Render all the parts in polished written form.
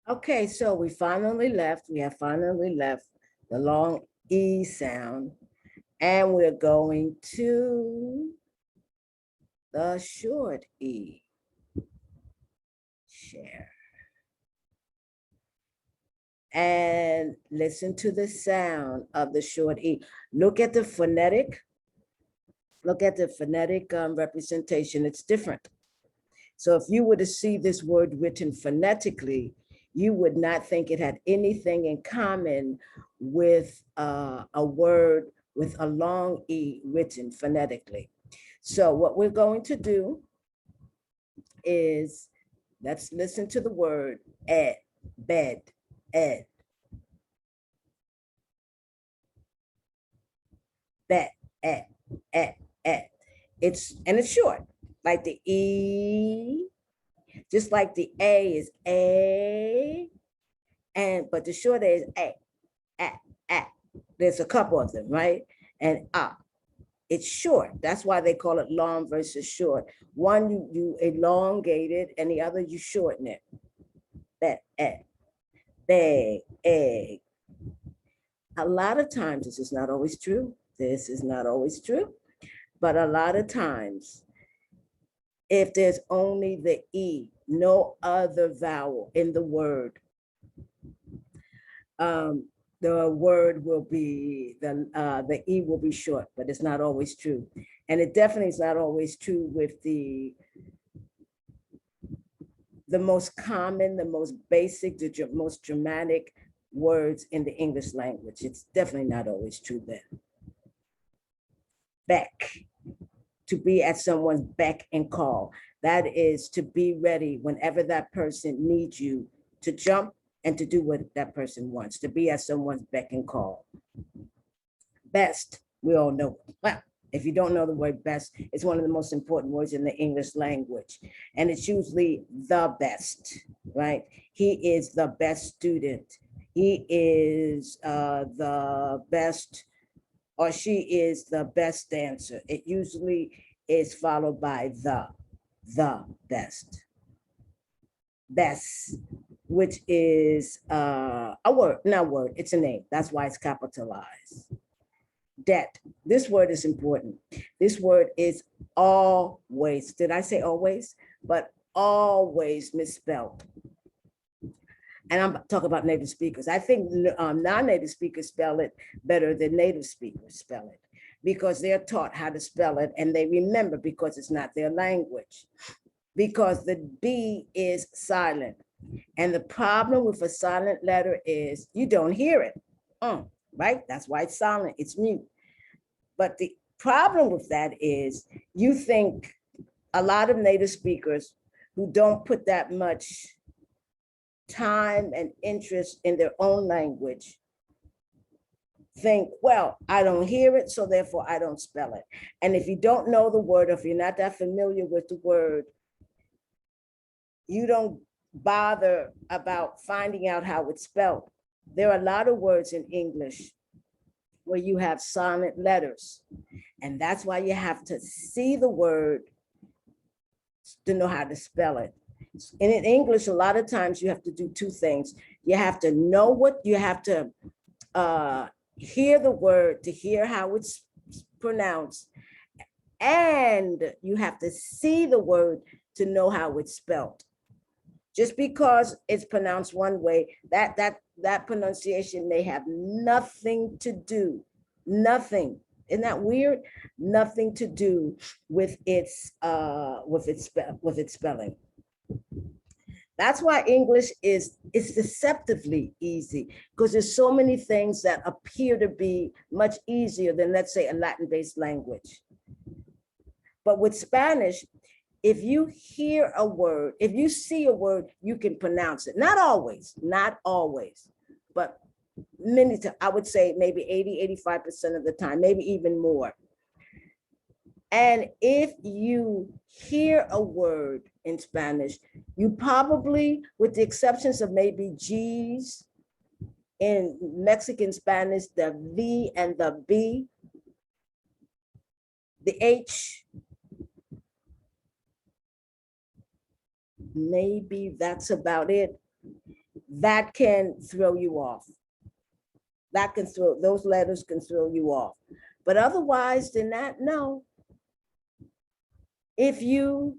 Okay, so we have finally left the long E sound, and we're going to the short E. Share. And listen to the sound of the short E. Look at the phonetic representation. It's different. So if you were to see this word written phonetically, you would not think it had anything in common with a word with a long E written phonetically. So what we're going to do is, let's listen to the word ed, bed, ed, bet, ed, ed, ed. It's short, like the E, just like the A is A, but the short A is A. There's a couple of them, right? And it's short. That's why they call it long versus short. One you elongate it, and the other you shorten it. That bag, egg. A lot of times, this is not always true. This is not always true, but a lot of times, if there's only the E, no other vowel in the word, the word will be, the E will be short, but it's not always true. And it definitely is not always true with the most common, the most basic, the most dramatic words in the English language. It's definitely not always true then. Beck, to be at someone's beck and call. That is to be ready whenever that person needs you to jump and to do what that person wants, to be at someone's beck and call. Best, we all know. Well, if you don't know the word best, it's one of the most important words in the English language. And it's usually the best, right? He is the best student. He is the best, or she is the best dancer. It usually is followed by the best. Best, which is a word, not word, it's a name. That's why it's capitalized. Debt, this word is important. This word is always, did I say always? But always misspelled. And I'm talking about native speakers. I think non-native speakers spell it better than native speakers spell it, because they're taught how to spell it and they remember because it's not their language. Because the B is silent. And the problem with a silent letter is you don't hear it, right? That's why it's silent, it's mute. But the problem with that is you think a lot of native speakers who don't put that much time and interest in their own language think, well, I don't hear it, so therefore I don't spell it. And if you don't know the word, or if you're not that familiar with the word, you don't bother about finding out how it's spelled. There are a lot of words in English where you have silent letters, and that's why you have to see the word to know how to spell it. And in English, a lot of times you have to do two things. You have to know what, you have to hear the word to hear how it's pronounced, and you have to see the word to know how it's spelled. Just because it's pronounced one way, that pronunciation may have nothing to do, nothing. Isn't that weird? Nothing to do with its spelling. That's why English is deceptively easy, because there's so many things that appear to be much easier than, let's say, a Latin-based language. But with Spanish, if you hear a word, if you see a word, you can pronounce it. Not always, but many times, I would say maybe 80–85% of the time, maybe even more. And if you hear a word in Spanish, you probably, with the exceptions of maybe G's, in Mexican Spanish, the V and the B, the H, maybe that's about it. that can throw you off. That can throw, those letters can throw you off. But otherwise than that, no. If you,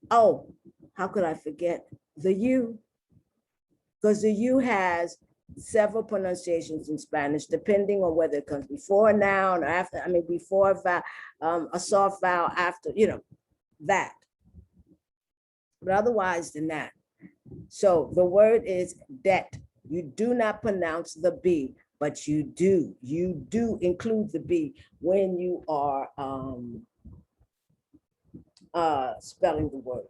oh, how could I forget the U? Because the U has several pronunciations in Spanish, depending on whether it comes before a noun or after, I mean, before a soft vowel, after, you know, that. But otherwise than that. So the word is debt. You do not pronounce the B, but you do include the B when you are spelling the word.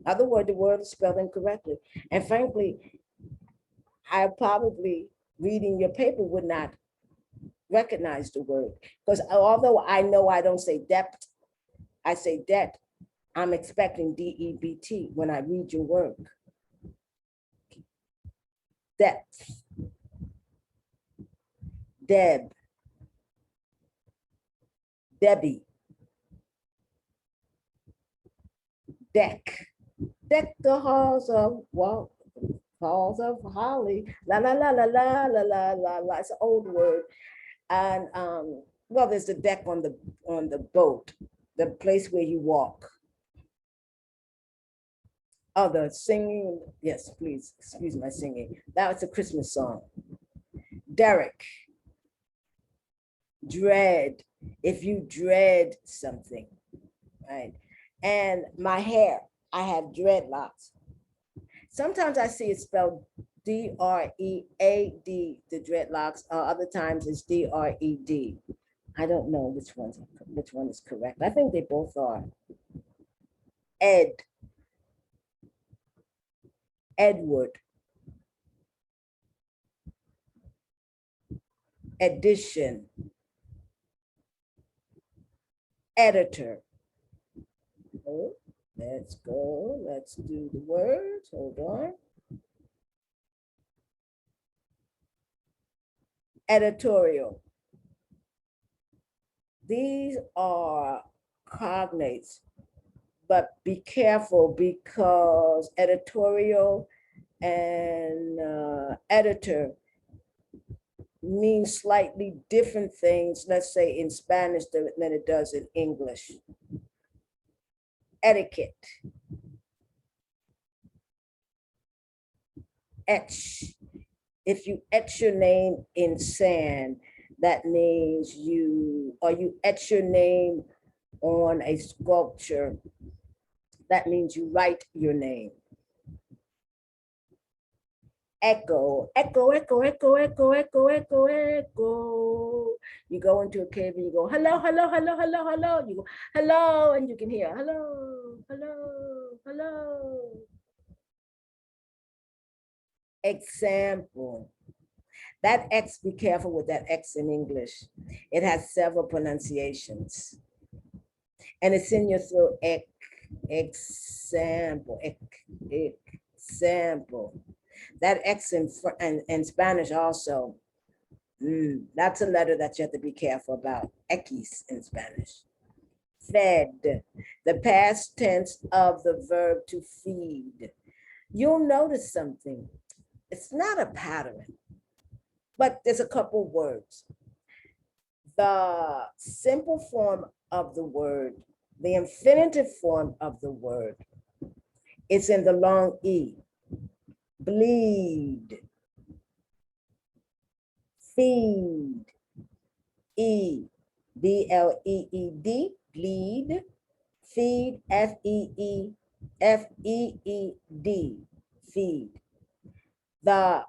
Other word, the word is spelled incorrectly. And frankly, I probably reading your paper would not recognize the word, because although I know I don't say depth, I say debt. I'm expecting DEBT when I read your work. Depth. Deb. Debbie. Deck. Deck the halls of, well, halls of holly. La la la la la la la la la. It's an old word. And well, there's the deck on the boat, the place where you walk. Oh, the singing. Yes, please excuse my singing. That was a Christmas song. Derek. Dread. If you dread something, right? And my hair, I have dreadlocks. Sometimes I see it spelled D-R-E-A-D, the dreadlocks. Other times it's D-R-E-D. I don't know which one is correct. I think they both are. Ed. Edward. Edition. Editor. Oh, let's go. Let's do the words. Hold on. Editorial. These are cognates, but be careful because editorial and editor mean slightly different things, let's say in Spanish than it does in English. Etiquette. Etch. If you etch your name in sand, that means you etch your name on a sculpture, that means you write your name. Echo, echo, echo, echo, echo, echo, echo, echo. You go into a cave and you go, hello, hello, hello, hello, hello. You go, hello, and you can hear, hello, hello, hello. Example. That X, be careful with that X in English. It has several pronunciations. And it's in your throat, example, example. That X in Spanish also, that's a letter that you have to be careful about. X in Spanish. Fed, the past tense of the verb to feed. You'll notice something. It's not a pattern, but there's a couple words. The simple form of the word, the infinitive form of the word, it's in the long E. Bleed. Feed. E. B-L-E-E-D. Bleed. Feed. F-E-E. F-E-E-D. Feed. The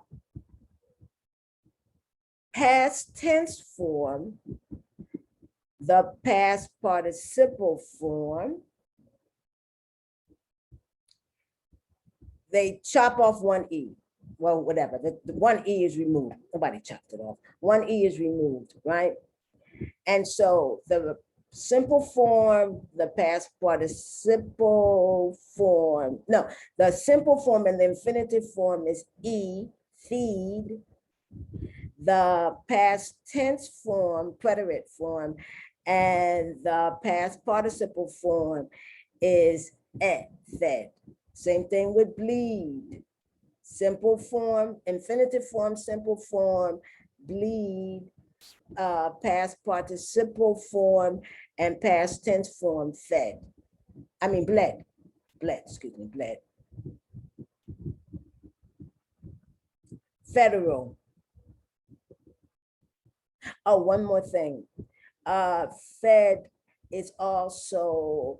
past tense form, the past participle form, they chop off one E. Well, whatever, the one E is removed. Nobody chopped it off. One E is removed, right? And so the simple form, the past participle form, no, the simple form and the infinitive form is E, feed. The past tense form, preterite form, and the past participle form is fed. Same thing with bleed. simple form, infinitive form, simple form, bleed, past participle form, and past tense form, fed. I mean, bled, excuse me, bled. Federal. Oh, one more thing. Fed is also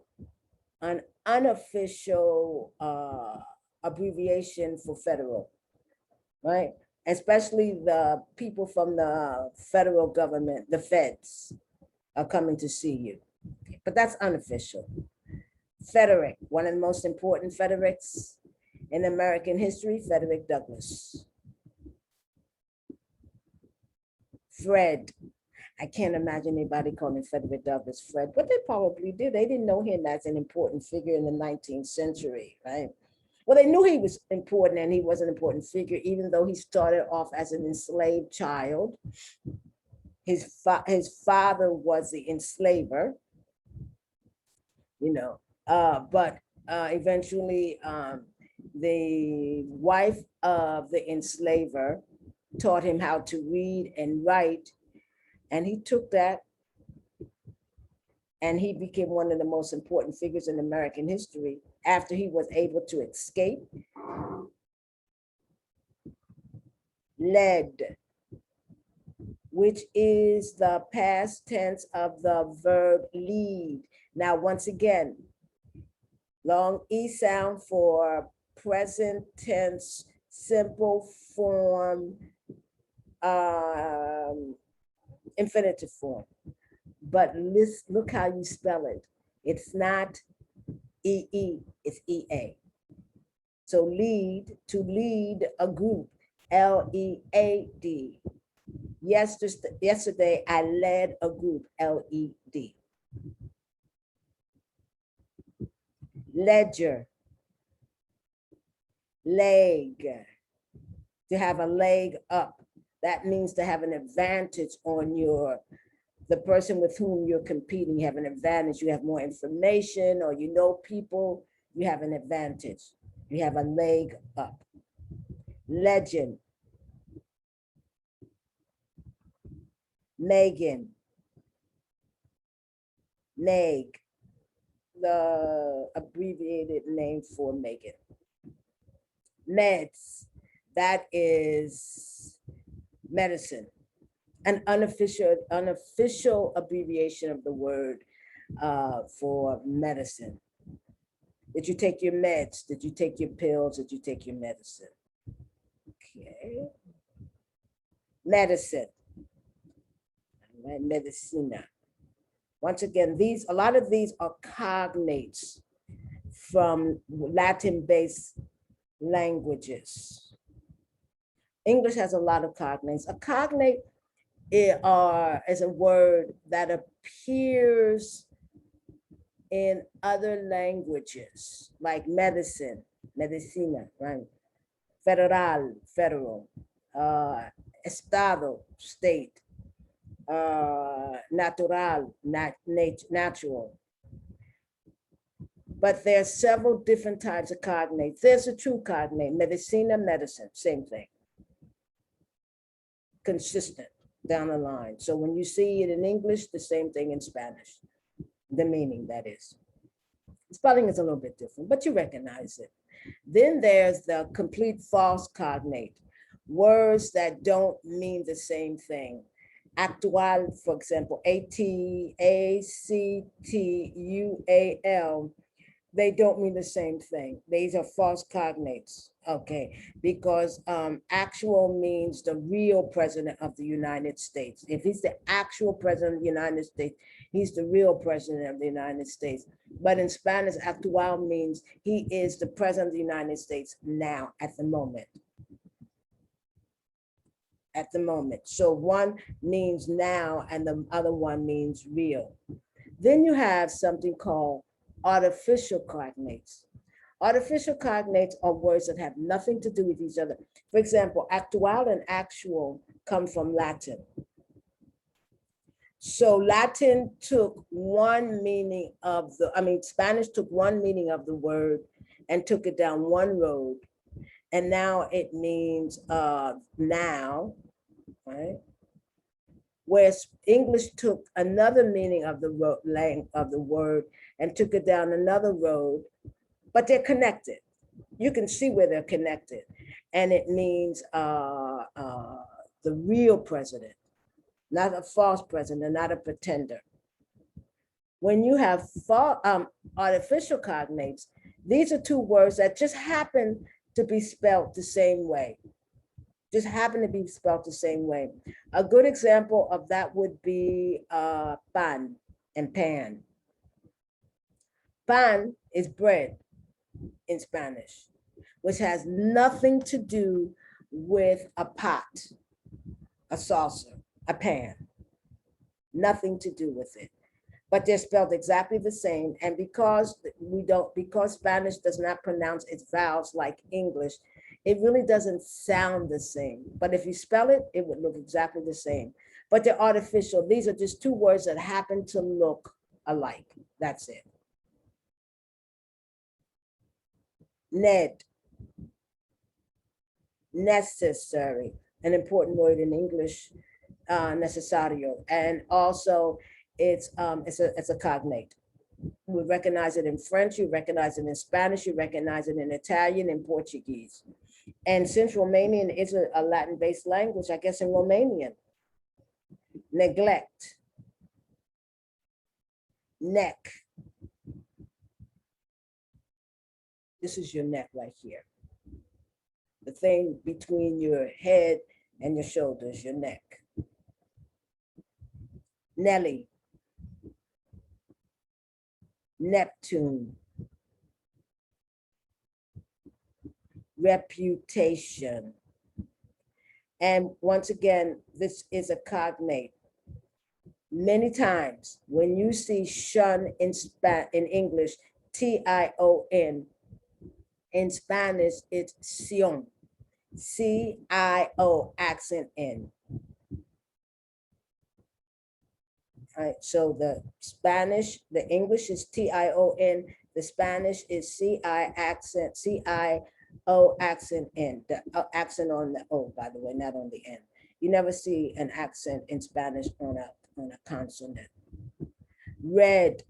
an unofficial abbreviation for federal, right? Especially the people from the federal government, the feds, are coming to see you. But that's unofficial. Frederick, one of the most important Fredericks in American history, Frederick Douglass. Fred. I can't imagine anybody calling Frederick Douglass Fred, but they probably did. They didn't know him as an important figure in the 19th century, right? Well, they knew he was important and he was an important figure, even though he started off as an enslaved child. His father was the enslaver, you know, but eventually the wife of the enslaver taught him how to read and write, and he took that and he became one of the most important figures in American history after he was able to escape. Led, which is the past tense of the verb lead. Now, once again, long E sound for present tense, simple form, infinitive form. But look how you spell it. It's not EE, it's EA. So lead, to lead a group, LEAD. Yesterday, I led a group, LED. Ledger, leg, to have a leg up. That means to have an advantage on the person with whom you're competing. You have an advantage, you have more information, or you know people, you have an advantage. You have a leg up. Legend, Megan, Meg, the abbreviated name for Megan. Meds, that is medicine, an unofficial abbreviation of the word for medicine. Did you take your meds? Did you take your pills? Did you take your medicine? Okay. Medicine. Right, medicina. Once again, a lot of these are cognates from Latin-based languages. English has a lot of cognates. A cognate is a word that appears in other languages, like medicine, medicina, right? Federal, federal, estado, state, natural, natural. But there are several different types of cognates. There's a true cognate, medicina, medicine, same thing. Consistent down the line. So when you see it in English, the same thing in Spanish. The meaning, that is. Spelling is a little bit different, but you recognize it. Then there's the complete false cognate, words that don't mean the same thing. Actual, for example, ATACTUAL, they don't mean the same thing. These are false cognates, okay? Because actual means the real president of the United States. If he's the actual president of the United States, he's the real president of the United States. But in Spanish, actual means he is the president of the United States now, at the moment. At the moment. So one means now and the other one means real. Then you have something called artificial cognates. Artificial cognates are words that have nothing to do with each other. For example, actual and actual come from Latin. So Latin took one meaning of Spanish took one meaning of the word and took it down one road. And now it means now, right? Whereas English took another meaning of the of the word and took it down another road, but they're connected. You can see where they're connected, and it means the real president, not a false president, not a pretender. When you have artificial cognates, these are two words that just happen to be spelled the same way. Just happen to be spelled the same way. A good example of that would be pan and pan. Pan is bread in Spanish, which has nothing to do with a pot, a saucer, a pan. Nothing to do with it. But they're spelled exactly the same. And because Spanish does not pronounce its vowels like English, it really doesn't sound the same. But if you spell it, it would look exactly the same. But they're artificial. These are just two words that happen to look alike. That's it. Ned, necessary, an important word in English, necesario. And also it's a cognate. We recognize it in French, you recognize it in Spanish, you recognize it in Italian and Portuguese. And since Romanian is a Latin-based language, I guess in Romanian, neglect, neck. This is your neck right here. The thing between your head and your shoulders, your neck. Nellie, Neptune, reputation. And once again, this is a cognate. Many times when you see shun in English, Tion, in Spanish, it's sion, C-I-O, accent N. All right, so the Spanish, the English is Tion, the Spanish is C-I accent, C-I-O accent N, the accent on the O, by the way, not on the N. You never see an accent in Spanish on a consonant. Red,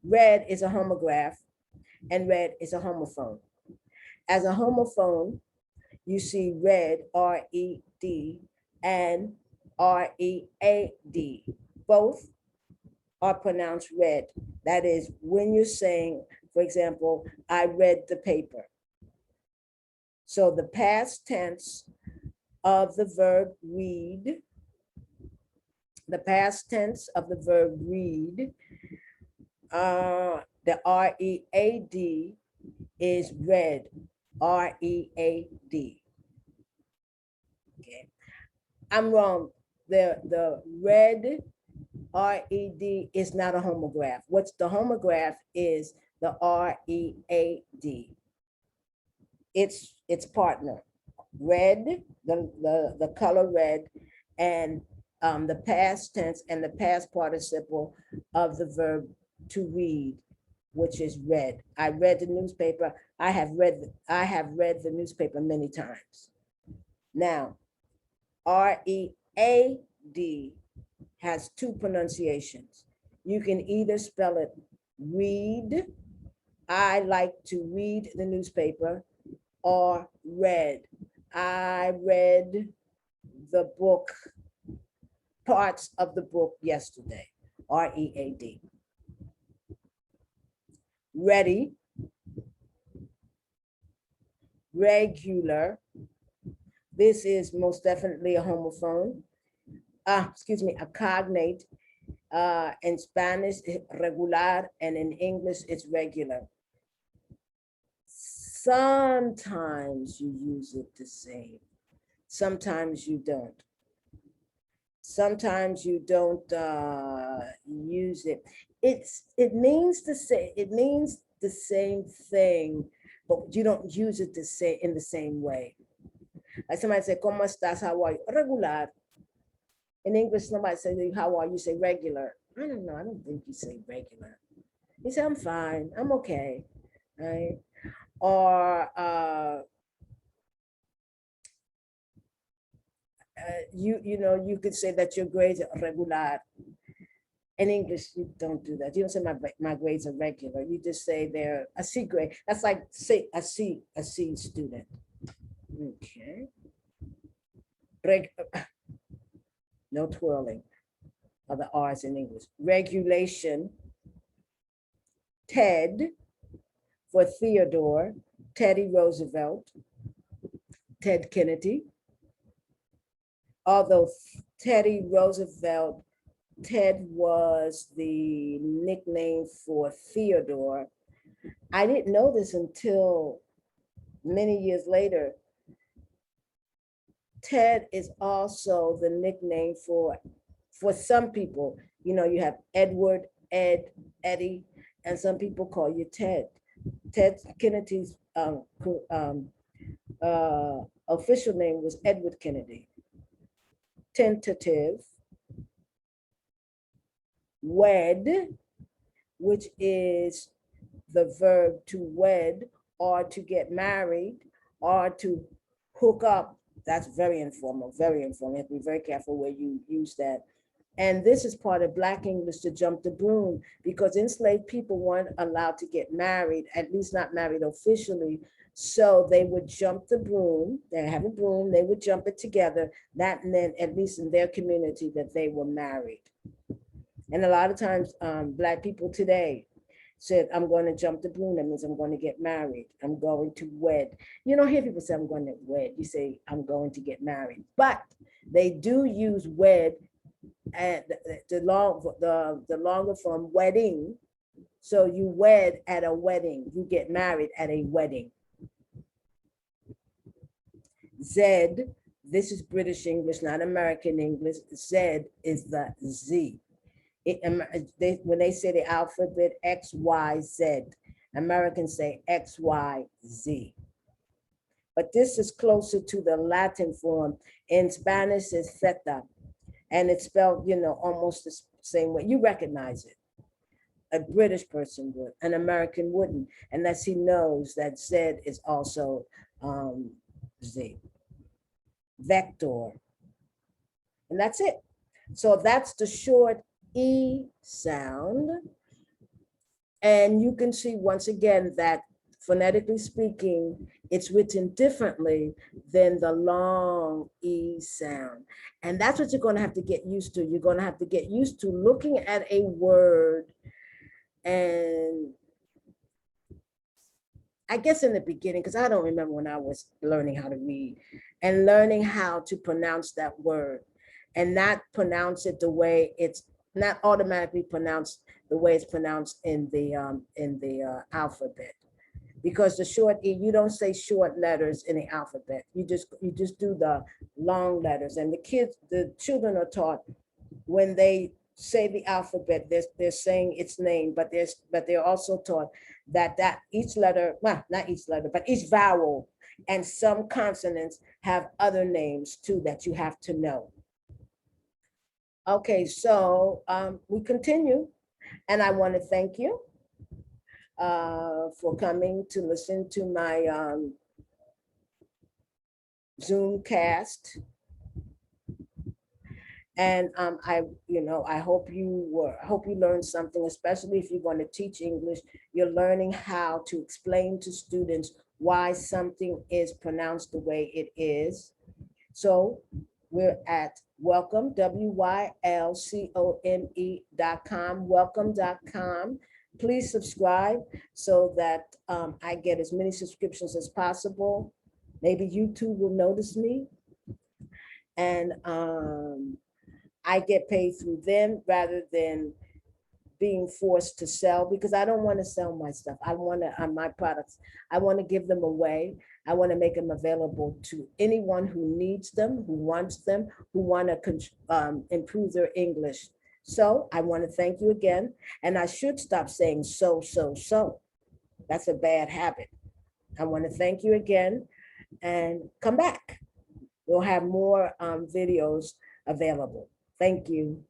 red is a homograph and red is a homophone. As a homophone, you see red, R-E-D, and R-E-A-D. Both are pronounced red. That is, when you're saying, for example, I read the paper. So the past tense of the verb read, the past tense of the verb read, the R-E-A-D is read, R-E-A-D. Okay, I'm wrong. The red R-E-D is not a homograph. What's the homograph is the R-E-A-D. Its partner, red, the color red, and the past tense and the past participle of the verb to read, which is read. I read the newspaper. I have read the newspaper many times. Now, R-E-A-D has two pronunciations. You can either spell it read, I like to read the newspaper, or read, I read the book, parts of the book yesterday, R-E-A-D. Ready, regular. This is most definitely a homophone. A cognate. In Spanish, regular, and in English, it's regular. Sometimes you use it the same. Sometimes you don't. Sometimes you don't use it. It means the same thing, but you don't use it in the same way. Like somebody say, "¿Cómo estás? How are you?" Regular. In English, somebody say, "How are you?" Say regular. I don't know. I don't think you say regular. You say, "I'm fine. I'm okay." Right? Or you know, you could say that your grades are regular. In English, you don't do that. You don't say my grades are regular. You just say they're a C grade. That's like say a C student. Okay. No twirling of the R's in English. Regulation. TED for Theodore, Teddy Roosevelt, Ted Kennedy. Although Teddy Roosevelt, Ted was the nickname for Theodore, I didn't know this until many years later. Ted is also the nickname for some people. You know, you have Edward, Ed, Eddie, and some people call you Ted. Ted Kennedy's official name was Edward Kennedy. Tentative. Wed, which is the verb to wed or to get married or to hook up. That's very informal, very informal. You have to be very careful where you use that. And this is part of Black English, to jump the broom, because enslaved people weren't allowed to get married, at least not married officially. So they would jump the broom, they have a broom, they would jump it together. That meant, at least in their community, that they were married. And a lot of times, Black people today said, I'm going to jump the broom. That means I'm going to get married. I'm going to wed. You don't hear people say, I'm going to wed. You say, I'm going to get married. But they do use wed at the longer form, wedding. So you wed at a wedding. You get married at a wedding. Z, this is British English, not American English. Z is the Z. When they say the alphabet X, Y, Z, Americans say X, Y, Z. But this is closer to the Latin form. In Spanish, it's theta, and it's spelled, you know, almost the same way. You recognize it. A British person would, an American wouldn't, unless he knows that Z is also Z. Vector, and that's it. So that's the short E sound. And you can see once again that phonetically speaking, it's written differently than the long E sound. And that's what you're going to have to get used to. You're going to have to get used to looking at a word, and I guess in the beginning, because I don't remember when I was learning how to read, and learning how to pronounce that word and not pronounce it the way it's not automatically pronounced the way it's pronounced in the alphabet. Because the short E, you don't say short letters in the alphabet. You just do the long letters. And the children are taught, when they say the alphabet, they're saying its name, but they're also taught that each letter, well, not each letter, but each vowel and some consonants have other names too that you have to know. Okay, so we continue, and I want to thank you for coming to listen to my Zoom cast. And I hope you learned something, especially if you're going to teach English. You're learning how to explain to students why something is pronounced the way it is. So we're at welcome, WYLCOME.com, welcome.com. Please subscribe so that I get as many subscriptions as possible. Maybe YouTube will notice me. And I get paid through them rather than being forced to sell, because I don't want to sell my stuff. I want to, my products, I want to give them away. I want to make them available to anyone who needs them, who wants them, who want to improve their English. So I want to thank you again. And I should stop saying so. That's a bad habit. I want to thank you again and come back. We'll have more videos available. Thank you.